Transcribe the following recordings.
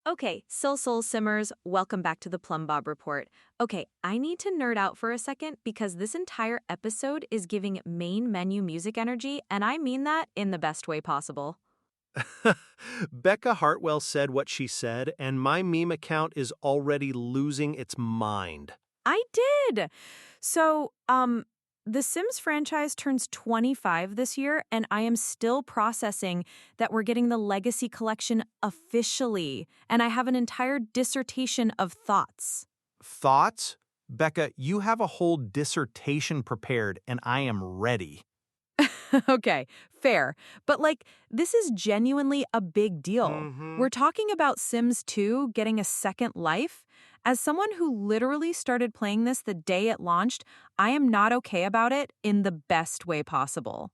Okay, Soul Simmers, welcome back to the Plumbob Report. Okay, I need to nerd out for a second because this entire episode is giving main menu music energy, and I mean that in the best way possible. Becca Hartwell said what she said, and my meme account is already losing its mind. I did! So, the Sims franchise turns 25 this year, and I am still processing that we're getting the Legacy Collection officially, and I have an entire dissertation of thoughts. Thoughts? Becca, you have a whole dissertation prepared, and I am ready. Okay, fair. But this is genuinely a big deal. We're talking about Sims 2 getting a second life. As someone who literally started playing this the day it launched, I am not okay about it in the best way possible.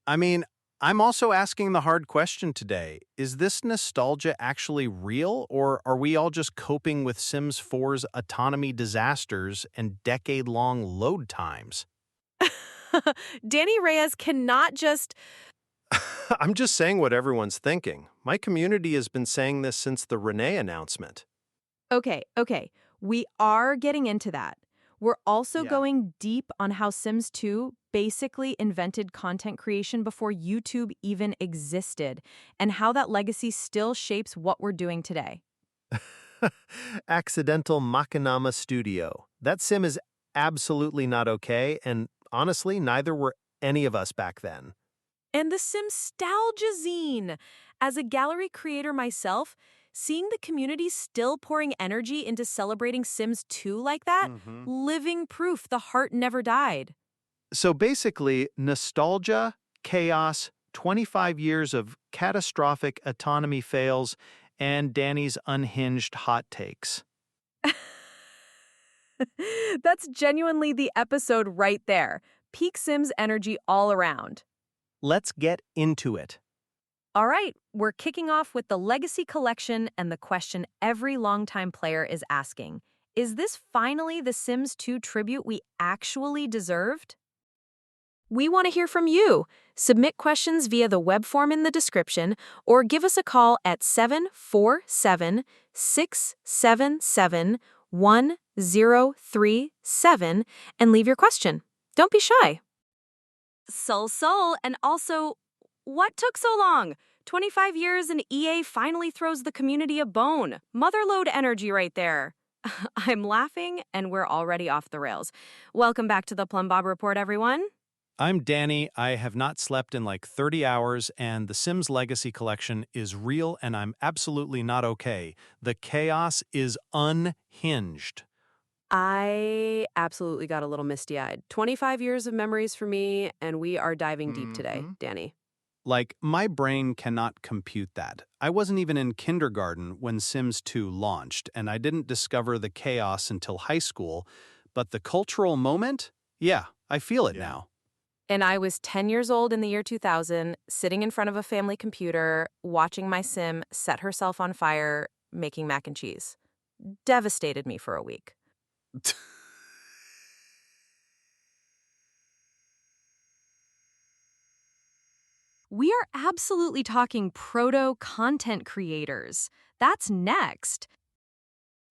I mean, I'm also asking the hard question today. Is this nostalgia actually real, or are we all just coping with Sims 4's autonomy disasters and decade-long load times? Danny Reyes cannot just... I'm just saying what everyone's thinking. My community has been saying this since the Renee announcement. Okay. We are getting into that. We're also Yeah. going deep on how Sims 2 basically invented content creation before YouTube even existed, and how that legacy still shapes what we're doing today. Accidental machinima studio. That sim is absolutely not okay, and honestly, neither were any of us back then. And the Simstalgia zine. As a gallery creator myself, seeing the community still pouring energy into celebrating Sims 2 like that, living proof the heart never died. So basically, nostalgia, chaos, 25 years of catastrophic autonomy fails, and Danny's unhinged hot takes. That's genuinely the episode right there. Peak Sims energy all around. Let's get into it. All right, we're kicking off with the Legacy Collection and the question every longtime player is asking. Is this finally the Sims 2 tribute we actually deserved? We want to hear from you. Submit questions via the web form in the description or give us a call at 747-677-1037 and leave your question. Don't be shy. Soul, and also, what took so long? 25 years and EA finally throws the community a bone. Motherlode energy right there. I'm laughing and we're already off the rails. Welcome back to the Plumbob Report, everyone. I'm Danny. I have not slept in like 30 hours, and the Sims Legacy Collection is real, and I'm absolutely not okay. The chaos is unhinged. I absolutely got a little misty-eyed. 25 years of memories for me, and we are diving deep today, Danny. Like, my brain cannot compute that. I wasn't even in kindergarten when Sims 2 launched, and I didn't discover the chaos until high school. But the cultural moment? Yeah, I feel it now. And I was 10 years old in the year 2000, sitting in front of a family computer, watching my Sim set herself on fire, making mac and cheese. Devastated me for a week. We are absolutely talking proto-content creators. That's next.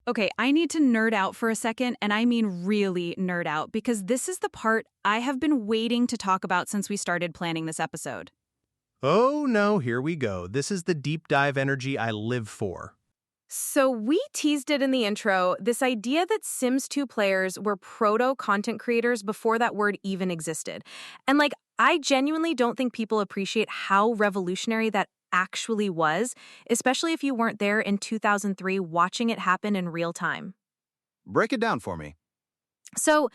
Okay, I need to nerd out for a second, and I mean really nerd out, because this is the part I have been waiting to talk about since we started planning this episode. Oh no, here we go. This is the deep dive energy I live for. So we teased it in the intro, this idea that Sims 2 players were proto-content creators before that word even existed. And I genuinely don't think people appreciate how revolutionary that actually was, especially if you weren't there in 2003 watching it happen in real time. Break it down for me. So,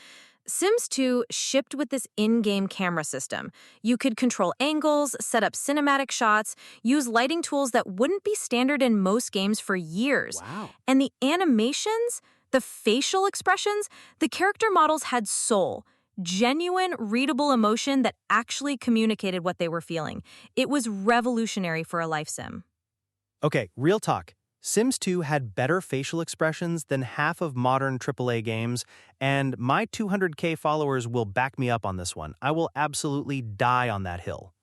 Sims 2 shipped with this in-game camera system. You could control angles, set up cinematic shots, use lighting tools that wouldn't be standard in most games for years. Wow. And the animations, the facial expressions, the character models had soul. Genuine, readable emotion that actually communicated what they were feeling. It was revolutionary for a life sim. Okay, real talk. Sims 2 had better facial expressions than half of modern AAA games, and my 200K followers will back me up on this one. I will absolutely die on that hill.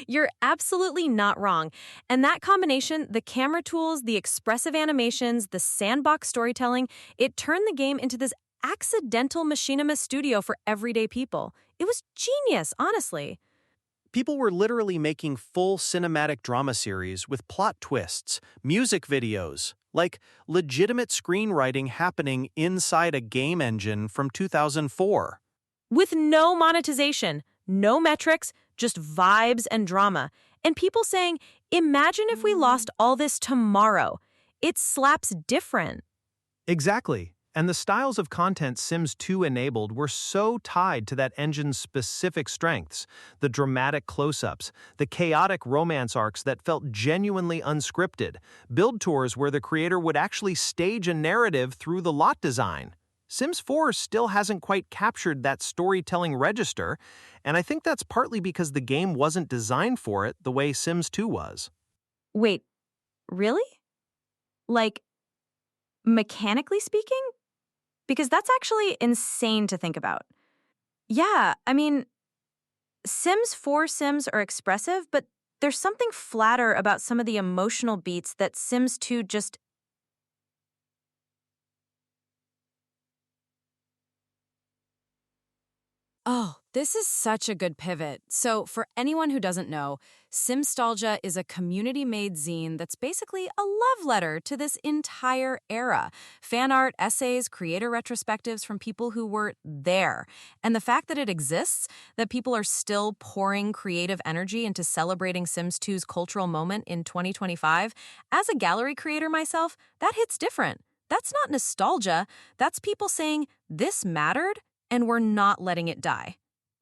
You're absolutely not wrong. And that combination, the camera tools, the expressive animations, the sandbox storytelling, it turned the game into this accidental machinima studio for everyday people. It was genius, honestly. People were literally making full cinematic drama series with plot twists, music videos, like legitimate screenwriting happening inside a game engine from 2004. With no monetization, no metrics, just vibes and drama. And people saying, imagine if we lost all this tomorrow. It slaps different. Exactly. And the styles of content Sims 2 enabled were so tied to that engine's specific strengths, the dramatic close-ups, the chaotic romance arcs that felt genuinely unscripted, build tours where the creator would actually stage a narrative through the lot design. Sims 4 still hasn't quite captured that storytelling register, and I think that's partly because the game wasn't designed for it the way Sims 2 was. Wait, really? Like, mechanically speaking? Because that's actually insane to think about. Yeah, I mean, Sims 4 Sims are expressive, but there's something flatter about some of the emotional beats that Sims 2 just... Oh, this is such a good pivot. So, for anyone who doesn't know, Simstalgia is a community-made zine that's basically a love letter to this entire era. Fan art, essays, creator retrospectives from people who were there. And the fact that it exists, that people are still pouring creative energy into celebrating Sims 2's cultural moment in 2025, as a gallery creator myself, that hits different. That's not nostalgia. That's people saying, this mattered, and we're not letting it die.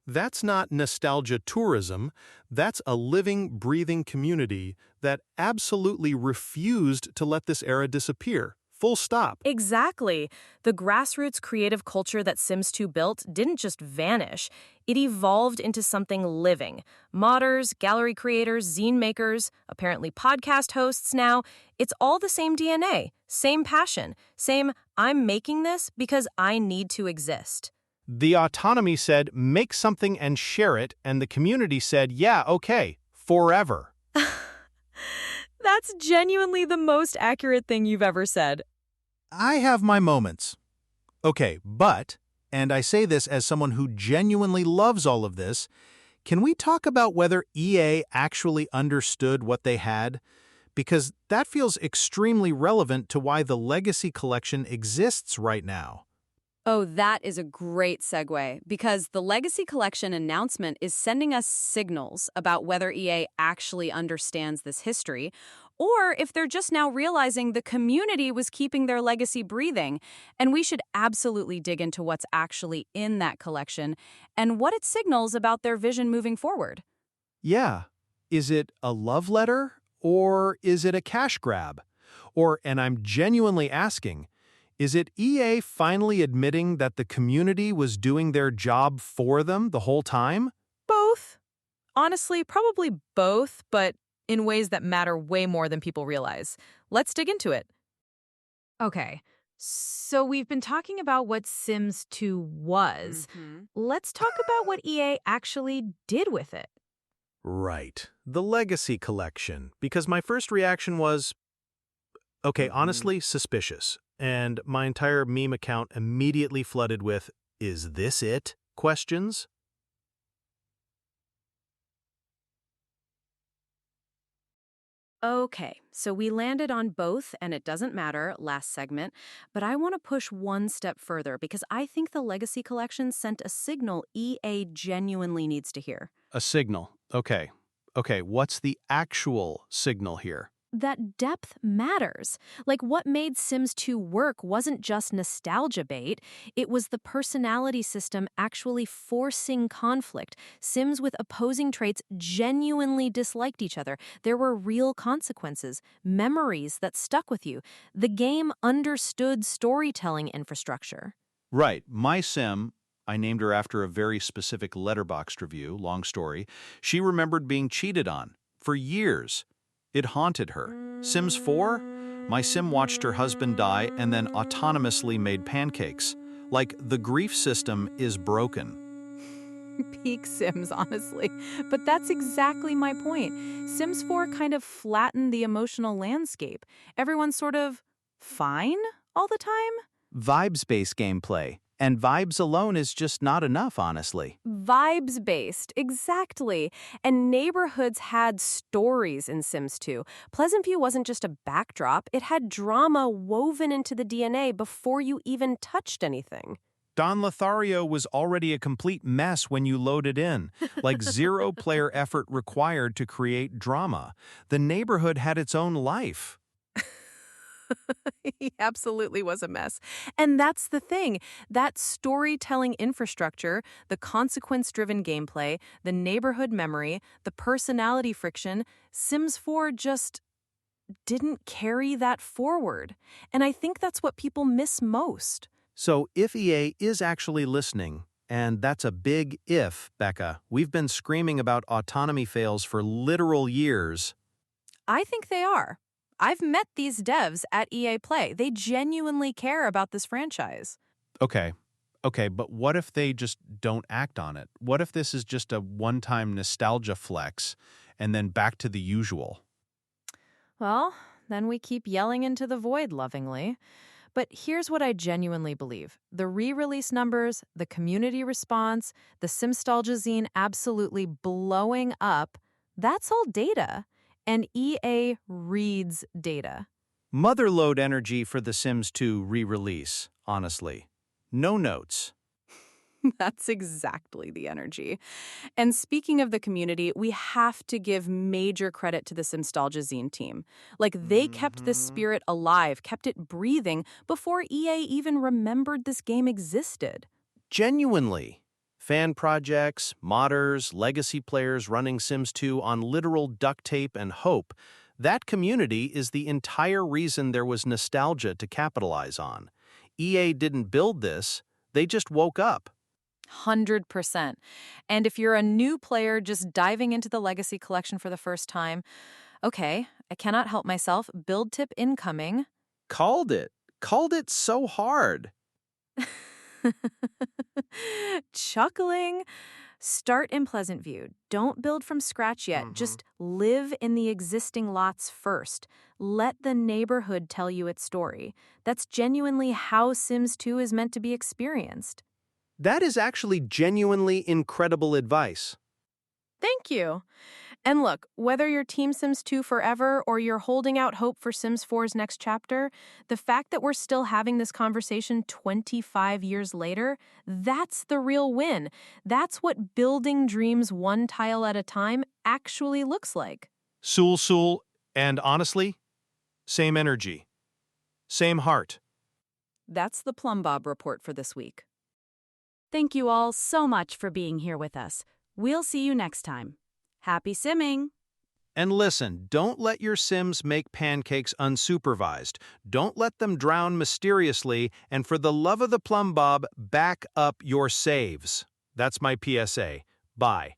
That's not nostalgia tourism. That's a living, breathing community that absolutely refused to let this era disappear. Full stop. Exactly. The grassroots creative culture that Sims 2 built didn't just vanish. It evolved into something living. Modders, gallery creators, zine makers, apparently podcast hosts now. It's all the same DNA, same passion, same I'm making this because I need to exist. The autonomy said, make something and share it, and the community said, yeah, okay, forever. That's genuinely the most accurate thing you've ever said. I have my moments. Okay, but, and I say this as someone who genuinely loves all of this, can we talk about whether EA actually understood what they had? Because that feels extremely relevant to why the Legacy Collection exists right now. Oh, that is a great segue, because the Legacy Collection announcement is sending us signals about whether EA actually understands this history, or if they're just now realizing the community was keeping their legacy breathing. And we should absolutely dig into what's actually in that collection and what it signals about their vision moving forward. Yeah. Is it a love letter, or is it a cash grab? Or, and I'm genuinely asking, is it EA finally admitting that the community was doing their job for them the whole time? Both. Honestly, probably both, but in ways that matter way more than people realize. Let's dig into it. Okay, so we've been talking about what Sims 2 was. Let's talk about what EA actually did with it. Right. The Legacy Collection. Because my first reaction was, okay, honestly, suspicious. And my entire meme account immediately flooded with, is this it? Questions. Okay, so we landed on both, and it doesn't matter, last segment, but I want to push one step further because I think the Legacy Collection sent a signal EA genuinely needs to hear. A signal. Okay. Okay, what's the actual signal here? That depth matters. Like, what made Sims 2 work wasn't just nostalgia bait, it was the personality system actually forcing conflict. Sims with opposing traits genuinely disliked each other. There were real consequences, memories that stuck with you. The game understood storytelling infrastructure. Right. My Sim, I named her after a very specific Letterboxd review, long story. She remembered being cheated on for years. It haunted her. Sims 4? My Sim watched her husband die and then autonomously made pancakes. Like, the grief system is broken. Peak Sims, honestly. But that's exactly my point. Sims 4 kind of flattened the emotional landscape. Everyone's sort of fine all the time? Vibes-based gameplay. And vibes alone is just not enough, honestly. Vibes-based, exactly. And neighborhoods had stories in Sims 2. Pleasant View wasn't just a backdrop, it had drama woven into the DNA before you even touched anything. Don Lothario was already a complete mess when you loaded in, like zero player effort required to create drama. The neighborhood had its own life. He absolutely was a mess. And that's the thing. That storytelling infrastructure, the consequence-driven gameplay, the neighborhood memory, the personality friction, Sims 4 just didn't carry that forward. And I think that's what people miss most. So if EA is actually listening, and that's a big if, Becca, we've been screaming about autonomy fails for literal years. I think they are. I've met these devs at EA Play. They genuinely care about this franchise. Okay, but what if they just don't act on it? What if this is just a one-time nostalgia flex and then back to the usual? Well, then we keep yelling into the void lovingly. But here's what I genuinely believe. The re-release numbers, the community response, the Simstalgia zine absolutely blowing up, that's all data. And EA reads data. Motherlode energy for The Sims 2 re-release, honestly. No notes. That's exactly the energy. And speaking of the community, we have to give major credit to the Simstalgia zine team. Like, they kept this spirit alive, kept it breathing before EA even remembered this game existed. Genuinely. Fan projects, modders, legacy players running Sims 2 on literal duct tape and hope. That community is the entire reason there was nostalgia to capitalize on. EA didn't build this, they just woke up. 100%. And if you're a new player just diving into the Legacy Collection for the first time, okay, I cannot help myself. Build tip incoming. Called it so hard. Chuckling. Start in Pleasant View. Don't build from scratch yet. Just live in the existing lots first. Let the neighborhood tell you its story. That's genuinely how Sims 2 is meant to be experienced. That is actually genuinely incredible advice. Thank you. And look, whether you're Team Sims 2 forever or you're holding out hope for Sims 4's next chapter, the fact that we're still having this conversation 25 years later, that's the real win. That's what building dreams one tile at a time actually looks like. Sul, and honestly, same energy. Same heart. That's the Plumbob Report for this week. Thank you all so much for being here with us. We'll see you next time. Happy simming! And listen, don't let your Sims make pancakes unsupervised. Don't let them drown mysteriously, and for the love of the Plumbob, back up your saves. That's my PSA. Bye.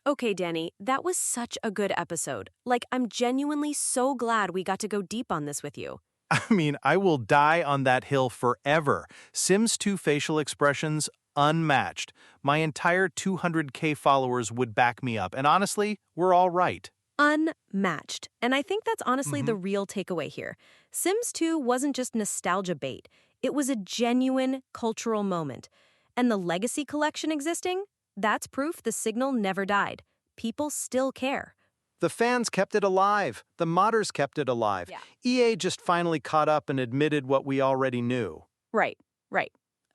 Okay, Danny, that was such a good episode. Like, I'm genuinely so glad we got to go deep on this with you. I mean, I will die on that hill forever. Sims 2 facial expressions, unmatched. My entire 200K followers would back me up, and honestly, we're all right. Unmatched. And I think that's honestly the real takeaway here. Sims 2 wasn't just nostalgia bait. It was a genuine cultural moment. And the Legacy Collection existing? That's proof the signal never died. People still care. The fans kept it alive. The modders kept it alive. Yeah. EA just finally caught up and admitted what we already knew. Right.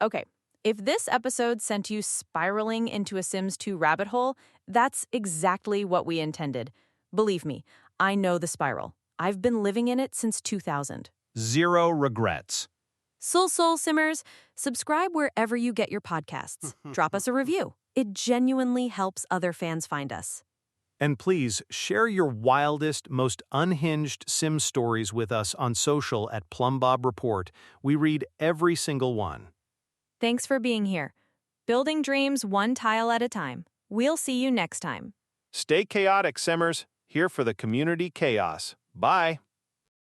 Okay. If this episode sent you spiraling into a Sims 2 rabbit hole, that's exactly what we intended. Believe me, I know the spiral. I've been living in it since 2000. Zero regrets. Soul Simmers, subscribe wherever you get your podcasts. Drop us a review. It genuinely helps other fans find us. And please share your wildest, most unhinged Sim stories with us on social at Plumbob Report. We read every single one. Thanks for being here. Building dreams one tile at a time. We'll see you next time. Stay chaotic, Simmers. Here for the community chaos. Bye.